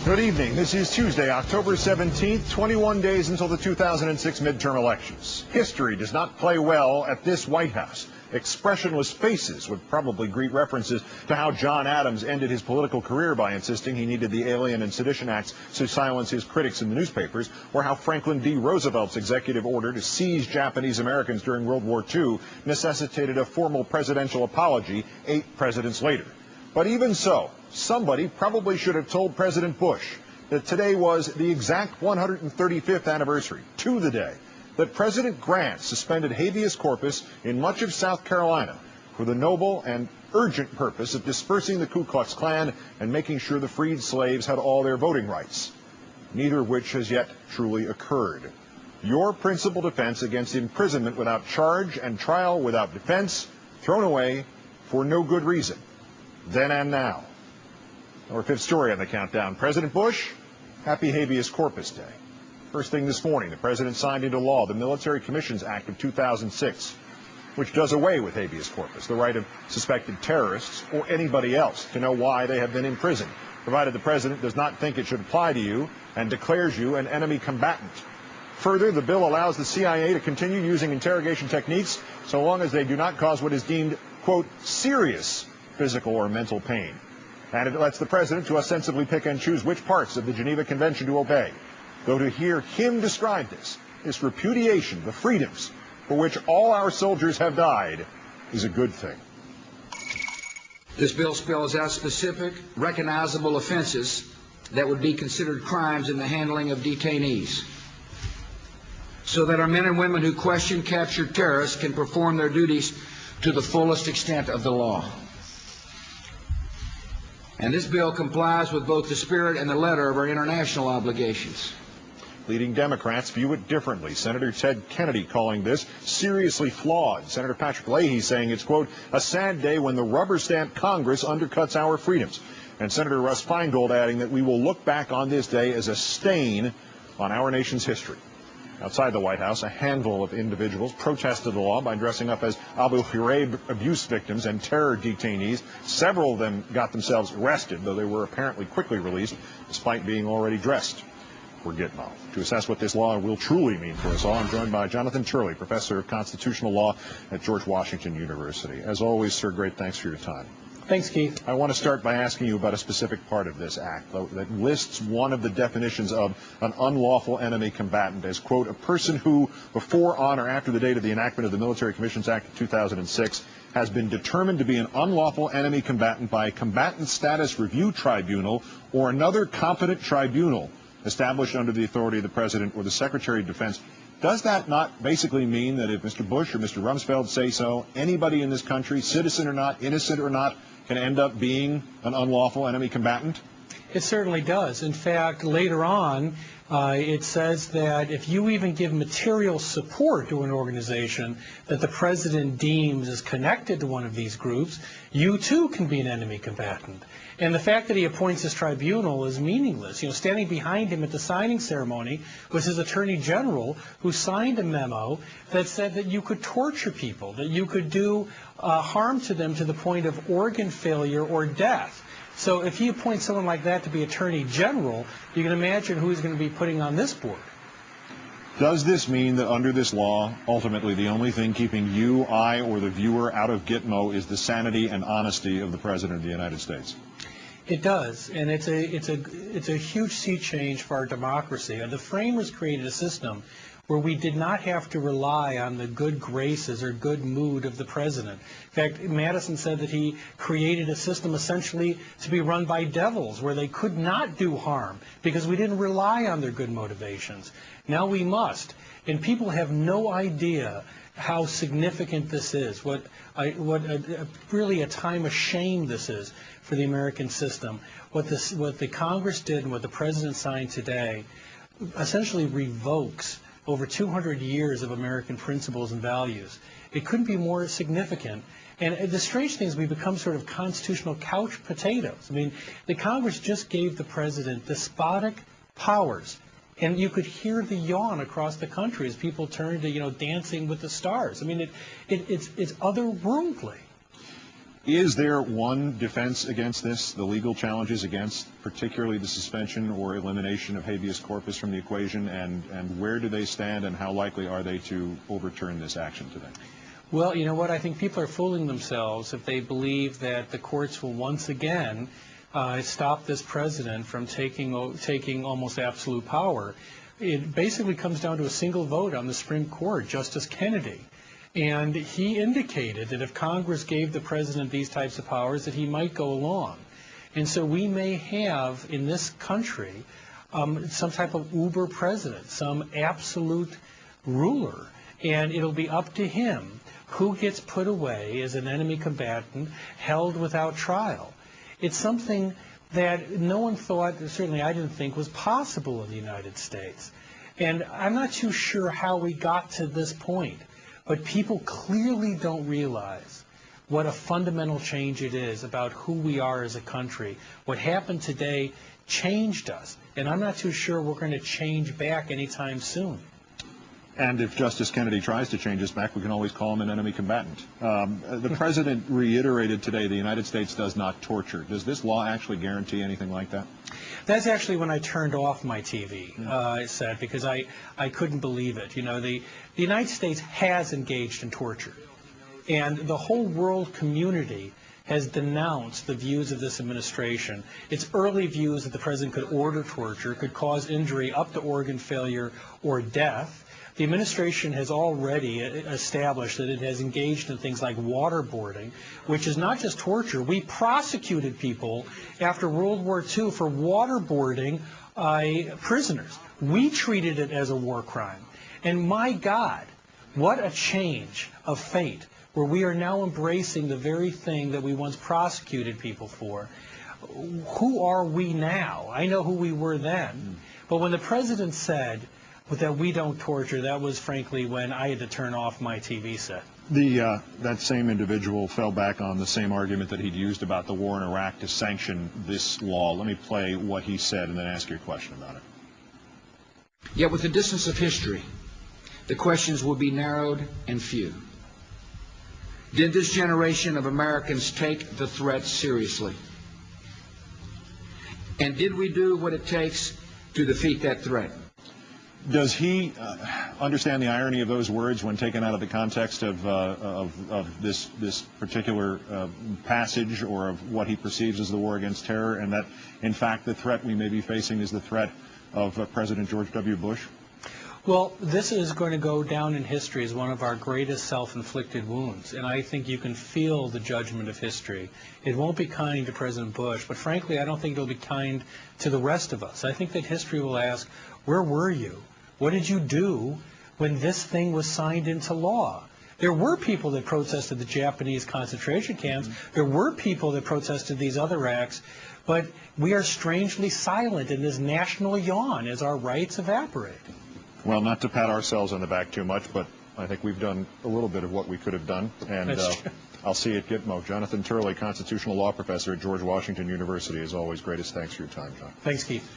Good evening. This is Tuesday, October 17th, 21 days until the 2006 midterm elections. History does not play well at this White House. Expressionless faces would probably greet references to how John Adams ended his political career by insisting he needed the Alien and Sedition Acts to silence his critics in the newspapers, or how Franklin D. Roosevelt's executive order to seize Japanese Americans during World War II necessitated a formal presidential apology 8 presidents later. But even so, somebody probably should have told President Bush that today was the exact 135th anniversary, to the day, that President Grant suspended habeas corpus in much of South Carolina for the noble and urgent purpose of dispersing the Ku Klux Klan and making sure the freed slaves had all their voting rights, neither of which has yet truly occurred. Your principal defense against imprisonment without charge and trial without defense thrown away for no good reason. Then and now. Our fifth story on the countdown. President Bush, happy habeas corpus day. First thing this morning, the president signed into law the Military Commissions Act of 2006, which does away with habeas corpus, the right of suspected terrorists or anybody else to know why they have been imprisoned, provided the president does not think it should apply to you and declares you an enemy combatant. Further, the bill allows the CIA to continue using interrogation techniques so long as they do not cause what is deemed, quote, serious physical or mental pain. And it lets the president to ostensibly pick and choose which parts of the Geneva Convention to obey. Though to hear him describe this repudiation of the freedoms for which all our soldiers have died, is a good thing. This bill spells out specific, recognizable offenses that would be considered crimes in the handling of detainees, so that our men and women who question captured terrorists can perform their duties to the fullest extent of the law. And this bill complies with both the spirit and the letter of our international obligations. Leading Democrats view it differently. Senator Ted Kennedy calling this seriously flawed. Senator Patrick Leahy saying it's, quote, a sad day when the rubber-stamped Congress undercuts our freedoms. And Senator Russ Feingold adding that we will look back on this day as a stain on our nation's history. Outside the White House, a handful of individuals protested the law by dressing up as Abu Ghraib abuse victims and terror detainees. Several of them got themselves arrested, though they were apparently quickly released, despite being already dressed for Gitmo. To assess what this law will truly mean for us all, I'm joined by Jonathan Turley, professor of constitutional law at George Washington University. As always, sir, great thanks for your time. Thanks, Keith. I want to start by asking you about a specific part of this act that lists one of the definitions of an unlawful enemy combatant as, quote, a person who, before, on, or after the date of the enactment of the Military Commissions Act of 2006, has been determined to be an unlawful enemy combatant by a combatant status review tribunal or another competent tribunal established under the authority of the President or the Secretary of Defense. Does that not basically mean that if Mr. Bush or Mr. Rumsfeld say so, anybody in this country, citizen or not, innocent or not, can end up being an unlawful enemy combatant? It certainly does. In fact, later on, it says that if you even give material support to an organization that the president deems is connected to one of these groups, you too can be an enemy combatant. And the fact that he appoints this tribunal is meaningless. You know, standing behind him at the signing ceremony was his attorney general, who signed a memo that said that you could torture people, that you could do harm to them to the point of organ failure or death. So if he appoints someone like that to be attorney general, you can imagine who he's going to be putting on this board. Does this mean that under this law, ultimately the only thing keeping you, I, or the viewer out of Gitmo is the sanity and honesty of the President of the United States? It does, and it's a huge sea change for our democracy. The framers created a system where we did not have to rely on the good graces or good mood of the president. In fact, Madison said that he created a system essentially to be run by devils, where they could not do harm because we didn't rely on their good motivations. Now we must, and people have no idea how significant this is, what really a time of shame this is for the American system. What the Congress did and what the president signed today essentially revokes over 200 years of American principles and values. It couldn't be more significant. And the strange thing is we've become sort of constitutional couch potatoes. I mean, the Congress just gave the president despotic powers. And you could hear the yawn across the country as people turned to, Dancing with the Stars. I mean, it's otherworldly. Is there one defense against this, the legal challenges against particularly the suspension or elimination of habeas corpus from the equation, and where do they stand and how likely are they to overturn this action today? Well, you know what? I think people are fooling themselves if they believe that the courts will once again stop this president from taking almost absolute power. It basically comes down to a single vote on the Supreme Court, Justice Kennedy. And he indicated that if Congress gave the president these types of powers, that he might go along. And so we may have in this country some type of uber president, some absolute ruler, and it'll be up to him who gets put away as an enemy combatant, held without trial. It's something that no one thought, certainly I didn't think, was possible in the United States. And I'm not too sure how we got to this point. But people clearly don't realize what a fundamental change it is about who we are as a country. What happened today changed us, and I'm not too sure we're going to change back anytime soon. And if Justice Kennedy tries to change us back, we can always call him an enemy combatant. The president reiterated today the United States does not torture. Does this law actually guarantee anything like that? That's actually when I turned off my TV, I said, because I couldn't believe it. You know, the United States has engaged in torture, and the whole world community has denounced the views of this administration. Its early views that the president could order torture, could cause injury up to organ failure or death. The administration has already established that it has engaged in things like waterboarding, which is not just torture. We prosecuted people after World War II for waterboarding prisoners. We treated it as a war crime. And my God, what a change of fate, where we are now embracing the very thing that we once prosecuted people for. Who are we now? I know who we were then. But when the president said that we don't torture, that was frankly when I had to turn off my TV set. That same individual fell back on the same argument that he'd used about the war in Iraq to sanction this law. Let me play what he said and then ask you a question about it. Yet with the distance of history, the questions will be narrowed and few. Did this generation of Americans take the threat seriously? And did we do what it takes to defeat that threat? Does he understand the irony of those words when taken out of the context of this particular passage, or of what he perceives as the war against terror, and that, in fact, the threat we may be facing is the threat of President George W. Bush? Well, this is going to go down in history as one of our greatest self-inflicted wounds, and I think you can feel the judgment of history. It won't be kind to President Bush, but frankly, I don't think it'll be kind to the rest of us. I think that history will ask, where were you? What did you do when this thing was signed into law? There were people that protested the Japanese concentration camps. There were people that protested these other acts. But we are strangely silent in this national yawn as our rights evaporate. Well, not to pat ourselves on the back too much, but I think we've done a little bit of what we could have done. And I'll see you at Gitmo. Jonathan Turley, constitutional law professor at George Washington University. As always, greatest thanks for your time, John. Thanks, Keith.